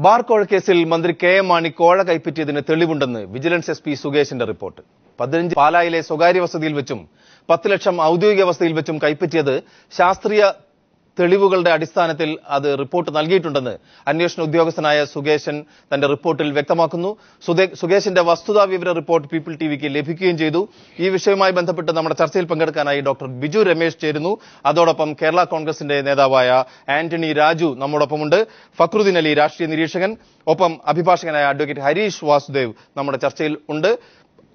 ബാർകോഴ കേസിൽ മന്ത്രി K M Mani കോഴ കൈപ്പറ്റിയതിന് തെളിവുണ്ടെന്ന് വിജിലൻസ് എസ് പി സുകേഷിന്റെ റിപ്പോർട്ട്. 15 പാലായിലെ സ്വകാര്യ വസതിയിൽ വെച്ചും 10 ലക്ഷം ഔദ്യോഗിക വസതിയിൽ വെച്ചും കൈപ്പറ്റിയത് ശാസ്ത്രീയ തെളിവുകളുടെ അടിസ്ഥാനത്തിൽ അത് റിപ്പോർട്ട് നൽകിയിട്ടുണ്ടെന്ന് അന്വേഷണ ഉദ്യോഗസ്ഥനായ സുകേശൻ തന്റെ റിപ്പോർട്ടിൽ വ്യക്തമാക്കുന്നു. സുകേശിന്റെ വസ്തുതാ വിവര റിപ്പോർട്ട് പീപ്പിൾ ടിവിക്ക് ലഭിക്കുകയും ചെയ്തു. ഈ വിഷയവുമായി ബന്ധപ്പെട്ട് നമ്മുടെ ചർച്ചയിൽ പങ്കെടുക്കാനായി ഡോക്ടർ ബിജു രമേശ് ചേരുന്നു. അതോടൊപ്പം കേരള കോൺഗ്രസിന്റെ നേതാവായ ആന്റണി രാജു നമ്മോടൊപ്പമുണ്ട്. ഫക്രുദ്ദീൻ അലി രാഷ്ട്രീയ നിരീക്ഷകൻ, ഒപ്പം അഭിഭാഷകനായ അഡ്വക്കേറ്റ് ഹരീഷ് വാസുദേവ് നമ്മുടെ ചർച്ചയിൽ ഉണ്ട്.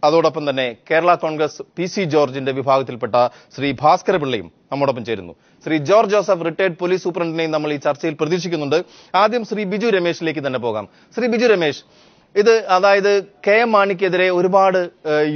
അതോടൊപ്പം തന്നെ കേരള കോൺഗ്രസ് PC ജോർജിന്റെ വിഭാഗത്തിൽപ്പെട്ട ശ്രീ ഭാസ്കര പിള്ളയും നമ്മോടൊപ്പം ചേരുന്നു. ശ്രീ ജോർജ് ജോസഫ് റിട്ടയർഡ് പോലീസ് സൂപ്രണ്ടിനെയും നമ്മൾ ഈ ചർച്ചയിൽ പ്രതീക്ഷിക്കുന്നുണ്ട്. ആദ്യം ശ്രീ ബിജു രമേശിലേക്ക് തന്നെ പോകാം. ശ്രീ ബിജു രമേശ്, ഇത് അതായത് കെ എം മാണിക്കെതിരെ ഒരുപാട്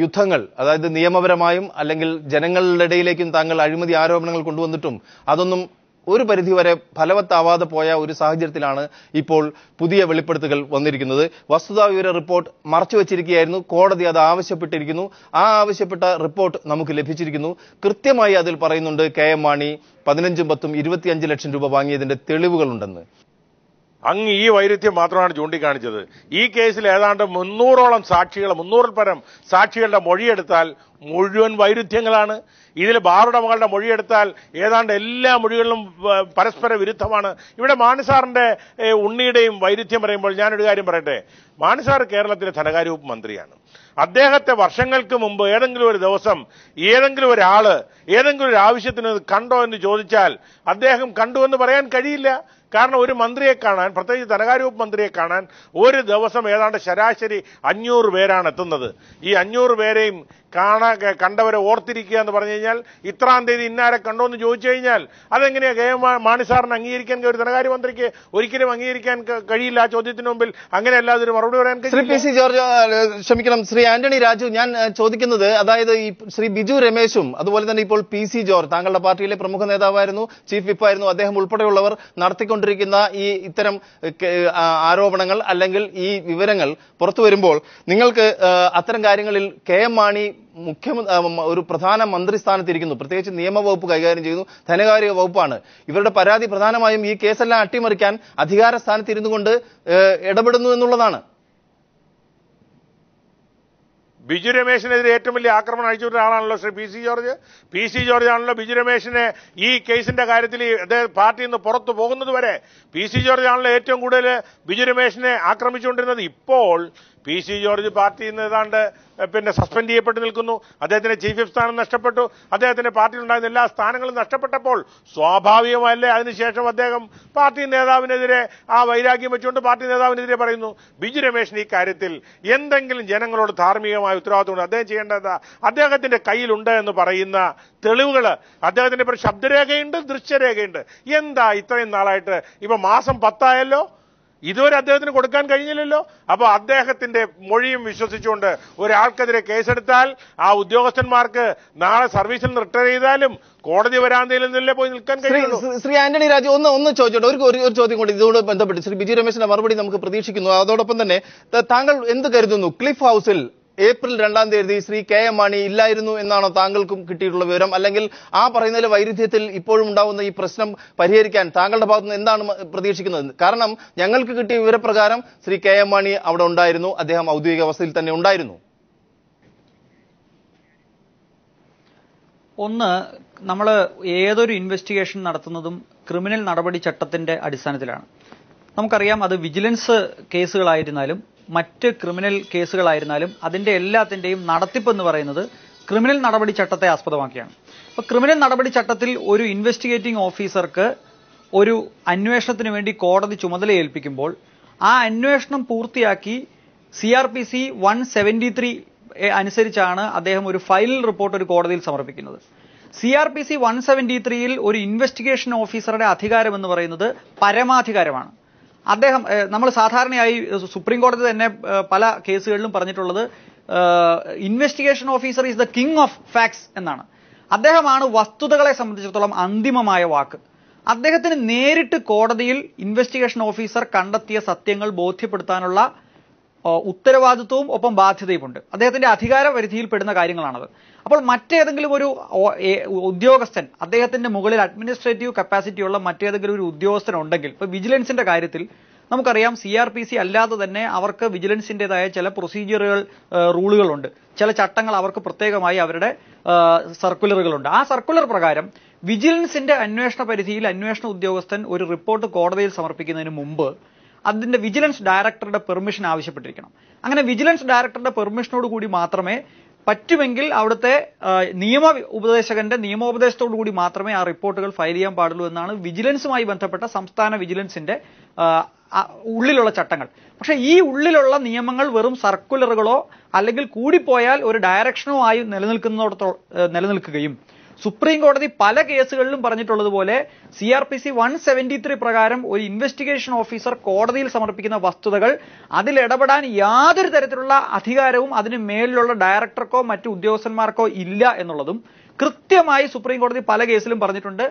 യുദ്ധങ്ങൾ, അതായത് നിയമപരമായും അല്ലെങ്കിൽ ജനങ്ങളുടെ ഇടയിലേക്കും താങ്കൾ അഴിമതി ആരോപണങ്ങൾ കൊണ്ടുവന്നിട്ടും അതൊന്നും ഒരു പരിധിവരെ ഫലവത്താവാതെ പോയ ഒരു സാഹചര്യത്തിലാണ് ഇപ്പോൾ പുതിയ വെളിപ്പെടുത്തലുകൾ വന്നിരിക്കുന്നത്. വസ്തുതാ വിവര റിപ്പോർട്ട് മറച്ചുവെച്ചിരിക്കുകയായിരുന്നു. കോടതി അത് ആവശ്യപ്പെട്ടിരിക്കുന്നു. ആ ആവശ്യപ്പെട്ട റിപ്പോർട്ട് നമുക്ക് ലഭിച്ചിരിക്കുന്നു. കൃത്യമായി അതിൽ പറയുന്നുണ്ട് കെ എം മാണി 15ഉം 10ഉം 25 ലക്ഷം രൂപ വാങ്ങിയതിന്റെ തെളിവുകളുണ്ടെന്ന്. അങ്ങ് ഈ വൈരുദ്ധ്യം മാത്രമാണ് ചൂണ്ടിക്കാണിച്ചത്. ഈ കേസിൽ ഏതാണ്ട് 300ഓളം സാക്ഷികൾ, 300ൽ പരം സാക്ഷികളുടെ മൊഴിയെടുത്താൽ മുഴുവൻ വൈരുദ്ധ്യങ്ങളാണ്. ഇതിൽ ബാറുടമകളുടെ മൊഴിയെടുത്താൽ ഏതാണ്ട് എല്ലാ മൊഴികളിലും പരസ്പര വിരുദ്ധമാണ്. ഇവിടെ മാണിസാറിന്റെ ഉണ്ണിയുടെയും വൈരുദ്ധ്യം പറയുമ്പോൾ ഞാനൊരു കാര്യം പറയട്ടെ. മാണിസാർ കേരളത്തിലെ ധനകാര്യ വകുപ്പ് മന്ത്രിയാണ്. അദ്ദേഹത്തെ വർഷങ്ങൾക്ക് മുമ്പ് ഏതെങ്കിലും ഒരു ദിവസം ഏതെങ്കിലും ഒരാള് ഏതെങ്കിലും ഒരു ആവശ്യത്തിന് കണ്ടോ എന്ന് ചോദിച്ചാൽ അദ്ദേഹം കണ്ടു എന്ന് പറയാൻ കഴിയില്ല. കാരണം ഒരു മന്ത്രിയെ കാണാൻ, പ്രത്യേകിച്ച് ധനകാര്യ വകുപ്പ് മന്ത്രിയെ കാണാൻ ഒരു ദിവസം ഏതാണ്ട് ശരാശരി 500 പേരാണ് എത്തുന്നത്. ഈ 500 പേരെയും കണ്ടവരെ ഓർത്തിരിക്കുക എന്ന് പറഞ്ഞു കഴിഞ്ഞാൽ ഇത്രാം തീയതി ഇന്നാരെ കണ്ടോ എന്ന് ചോദിച്ചു കഴിഞ്ഞാൽ അതെങ്ങനെയാ കെ എം മാണി സാറിന് അംഗീകരിക്കാൻ, ഒരു ധനകാര്യമന്ത്രിക്ക് ഒരിക്കലും അംഗീകരിക്കാൻ കഴിയില്ല. ആ ചോദ്യത്തിന് മുമ്പിൽ അങ്ങനെയല്ലാതെ ഒരു മറുപടി പറയാൻ കഴിയില്ല. ശ്രീ PC ജോർജ്, ക്ഷമിക്കണം, ശ്രീ ആന്റണി രാജു, ഞാൻ ചോദിക്കുന്നത്, അതായത് ഈ ശ്രീ ബിജു രമേശും അതുപോലെ തന്നെ ഇപ്പോൾ PC ജോർജ്, താങ്കളുടെ പാർട്ടിയിലെ പ്രമുഖ നേതാവായിരുന്നു, ചീഫ് വിപ്പായിരുന്നു, അദ്ദേഹം ഉൾപ്പെടെയുള്ളവർ നടത്തിക്കൊണ്ടിരിക്കുന്ന ഈ ഇത്തരം ആരോപണങ്ങൾ അല്ലെങ്കിൽ ഈ വിവരങ്ങൾ പുറത്തു വരുമ്പോൾ നിങ്ങൾക്ക് അത്തരം കാര്യങ്ങളിൽ കെ എം മാണി ഒരു പ്രധാന മന്ത്രിസ്ഥാനത്തിരിക്കുന്നു, പ്രത്യേകിച്ച് നിയമവകുപ്പ് കൈകാര്യം ചെയ്യുന്നു, ധനകാര്യ വകുപ്പാണ്. ഇവരുടെ പരാതി പ്രധാനമായും ഈ കേസെല്ലാം അട്ടിമറിക്കാൻ അധികാര സ്ഥാനത്തിരുന്നു കൊണ്ട് ഇടപെടുന്നു എന്നുള്ളതാണ്. ബിജു രമേശിനെതിരെ ഏറ്റവും വലിയ ആക്രമണം അഴിച്ചുവിട്ട ആളാണല്ലോ ശ്രീ PC ജോർജ് ആണല്ലോ ബിജു രമേശിനെ ഈ കേസിന്റെ കാര്യത്തിൽ അദ്ദേഹം പാർട്ടിയിൽ നിന്ന് പുറത്തു പോകുന്നത് വരെ PC ജോർജ് ആണല്ലോ ഏറ്റവും കൂടുതൽ ബിജു രമേശിനെ ആക്രമിച്ചുകൊണ്ടിരുന്നത്. ഇപ്പോൾ PC ജോർജ് പാർട്ടിയിൽ നിന്ന് ഏതാണ്ട് സസ്പെൻഡ് ചെയ്യപ്പെട്ട് നിൽക്കുന്നു. അദ്ദേഹത്തിന്റെ ചീഫ് വിപ്പ് സ്ഥാനം നഷ്ടപ്പെട്ടു. അദ്ദേഹത്തിന്റെ പാർട്ടിയിൽ ഉണ്ടായിരുന്ന എല്ലാ സ്ഥാനങ്ങളും നഷ്ടപ്പെട്ടപ്പോൾ സ്വാഭാവികമല്ലേ അതിനുശേഷം അദ്ദേഹം പാർട്ടി നേതാവിനെതിരെ ആ വൈരാഗ്യം വെച്ചുകൊണ്ട് പാർട്ടി നേതാവിനെതിരെ പറയുന്നു. ബിജു രമേശിന് ഈ കാര്യത്തിൽ എന്തെങ്കിലും ജനങ്ങളോട് ധാർമ്മികമായ ഉത്തരവാദിത്തമുണ്ട്. അദ്ദേഹം ചെയ്യേണ്ടത് അദ്ദേഹത്തിന്റെ കയ്യിലുണ്ട് എന്ന് പറയുന്ന തെളിവുകൾ, അദ്ദേഹത്തിന്റെ ഇപ്പോൾ ശബ്ദരേഖയുണ്ട്, ദൃശ്യരേഖയുണ്ട്. എന്താ ഇത്രയും നാളായിട്ട്, ഇപ്പൊ മാസം 10 ആയല്ലോ, ഇതുവരെ അദ്ദേഹത്തിന് കൊടുക്കാൻ കഴിഞ്ഞില്ലല്ലോ. അപ്പൊ അദ്ദേഹത്തിന്റെ മൊഴിയും വിശ്വസിച്ചുകൊണ്ട് ഒരാൾക്കെതിരെ കേസെടുത്താൽ ആ ഉദ്യോഗസ്ഥന്മാർക്ക് നാളെ സർവീസിൽ നിന്ന് റിട്ടയർ ചെയ്താലും കോടതി വരാന്തയിൽ നിന്നല്ലേ പോയി നിൽക്കാൻ കഴിയുള്ളൂ. ശ്രീ ആന്റണി രാജു, ഒന്ന് ചോദിച്ചോട്ടെ, ഒരു ചോദ്യം കൂടി ഇതോട് ബന്ധപ്പെട്ട് ശ്രീ ബിജു രമേശിന്റെ മറുപടി നമുക്ക് പ്രതീക്ഷിക്കുന്നു. അതോടൊപ്പം തന്നെ താങ്കൾ എന്ത് കരുതുന്നു? ക്ലിഫ് ഹൗസിൽ ഏപ്രിൽ 2-ാം തീയതി ശ്രീ കെ എം മാണി ഇല്ലായിരുന്നു എന്നാണോ താങ്കൾക്കും കിട്ടിയിട്ടുള്ള വിവരം? അല്ലെങ്കിൽ ആ പറയുന്നതിലെ വൈരുദ്ധ്യത്തിൽ ഇപ്പോഴും ഉണ്ടാവുന്ന ഈ പ്രശ്നം പരിഹരിക്കാൻ താങ്കളുടെ ഭാഗത്തുനിന്ന് എന്താണ് പ്രതീക്ഷിക്കുന്നത്? കാരണം ഞങ്ങൾക്ക് കിട്ടിയ വിവരപ്രകാരം ശ്രീ കെ എം മാണി അവിടെ ഉണ്ടായിരുന്നു, അദ്ദേഹം ഔദ്യോഗിക വസതിയിൽ തന്നെ ഉണ്ടായിരുന്നു. ഒന്ന്, നമ്മൾ ഏതൊരു ഇൻവെസ്റ്റിഗേഷൻ നടത്തുന്നതും ക്രിമിനൽ നടപടി ചട്ടത്തിന്റെ അടിസ്ഥാനത്തിലാണ്. നമുക്കറിയാം, അത് വിജിലൻസ് കേസുകളായിരുന്നാലും മറ്റ് ക്രിമിനൽ കേസുകളായിരുന്നാലും അതിന്റെ എല്ലാത്തിന്റെയും നടത്തിപ്പ് എന്ന് പറയുന്നത് ക്രിമിനൽ നടപടി ചട്ടത്തെ ആസ്പദമാക്കിയാണ്. അപ്പൊ ക്രിമിനൽ നടപടി ചട്ടത്തിൽ ഒരു ഇൻവെസ്റ്റിഗേറ്റിംഗ് ഓഫീസർക്ക് ഒരു അന്വേഷണത്തിന് വേണ്ടി കോടതി ചുമതല ഏൽപ്പിക്കുമ്പോൾ ആ അന്വേഷണം പൂർത്തിയാക്കി CRPC 173 അനുസരിച്ചാണ് അദ്ദേഹം ഒരു ഫൈനൽ റിപ്പോർട്ട് ഒരു കോടതിയിൽ സമർപ്പിക്കുന്നത്. CRPC 173ൽ ഒരു ഇൻവെസ്റ്റിഗേഷൻ ഓഫീസറുടെ അധികാരം എന്ന് പറയുന്നത് പരമാധികാരമാണ്. അദ്ദേഹം, നമ്മൾ സാധാരണയായി സുപ്രീം കോടതി തന്നെ പല കേസുകളിലും പറഞ്ഞിട്ടുള്ളത് investigation officer is the king of facts എന്നാണ്. അദ്ദേഹമാണ് വസ്തുതകളെ സംബന്ധിച്ചിടത്തോളം അന്തിമമായ വാക്ക്. അദ്ദേഹത്തിന് നേരിട്ട് കോടതിയിൽ ഇൻവെസ്റ്റിഗേഷൻ ഓഫീസർ കണ്ടെത്തിയ സത്യങ്ങൾ ബോധ്യപ്പെടുത്താനുള്ള ഉത്തരവാദിത്വവും ഒപ്പം ബാധ്യതയുമുണ്ട്. അദ്ദേഹത്തിന്റെ അധികാര പരിധിയിൽ പെടുന്ന കാര്യങ്ങളാണത്. അപ്പോൾ മറ്റേതെങ്കിലും ഒരു ഉദ്യോഗസ്ഥൻ, അദ്ദേഹത്തിന്റെ മുകളിൽ അഡ്മിനിസ്ട്രേറ്റീവ് കപ്പാസിറ്റി ഉള്ള മറ്റേതെങ്കിലും ഒരു ഉദ്യോഗസ്ഥൻ ഉണ്ടെങ്കിൽ, ഇപ്പൊ വിജിലൻസിന്റെ കാര്യത്തിൽ നമുക്കറിയാം CRPC അല്ലാതെ തന്നെ അവർക്ക് വിജിലൻസിൻ്റെതായ ചില പ്രൊസീജിയറുകൾ റൂളുകളുണ്ട്, ചില ചട്ടങ്ങൾ അവർക്ക് പ്രത്യേകമായി അവരുടെ സർക്കുലറുകളുണ്ട്. ആ സർക്കുലർ പ്രകാരം വിജിലൻസിന്റെ അന്വേഷണ പരിധിയിൽ അന്വേഷണ ഉദ്യോഗസ്ഥൻ ഒരു റിപ്പോർട്ട് കോടതിയിൽ സമർപ്പിക്കുന്നതിന് മുമ്പ് അതിന്റെ വിജിലൻസ് ഡയറക്ടറുടെ പെർമിഷൻ ആവശ്യപ്പെട്ടിരിക്കണം. അങ്ങനെ വിജിലൻസ് ഡയറക്ടറുടെ പെർമിഷനോട് കൂടി മാത്രമേ പറ്റുമെങ്കിൽ അവിടുത്തെ നിയമ ഉപദേശകന്റെ നിയമോപദേശത്തോടു കൂടി മാത്രമേ ആ റിപ്പോർട്ടുകൾ ഫയൽ ചെയ്യാൻ പാടുള്ളൂ എന്നാണ് വിജിലൻസുമായി ബന്ധപ്പെട്ട സംസ്ഥാന വിജിലൻസിന്റെ ഉള്ളിലുള്ള ചട്ടങ്ങൾ. പക്ഷേ ഈ ഉള്ളിലുള്ള നിയമങ്ങൾ വെറും സർക്കുലറുകളോ അല്ലെങ്കിൽ കൂടിപ്പോയാൽ ഒരു ഡയറക്ഷനോ ആയി നിലനിൽക്കുകയും സുപ്രീം കോടതി പല കേസുകളിലും പറഞ്ഞിട്ടുള്ളതുപോലെ CRPC 173 പ്രകാരം ഒരു ഇൻവെസ്റ്റിഗേഷൻ ഓഫീസർ കോടതിയിൽ സമർപ്പിക്കുന്ന വസ്തുതകൾ അതിലിടപെടാൻ യാതൊരു തരത്തിലുള്ള അധികാരവും അതിന് മേലിലുള്ള ഡയറക്ടർക്കോ മറ്റു ഉദ്യോഗസ്ഥന്മാർക്കോ ഇല്ല എന്നുള്ളതും കൃത്യമായി സുപ്രീം കോടതി പല കേസിലും പറഞ്ഞിട്ടുണ്ട്.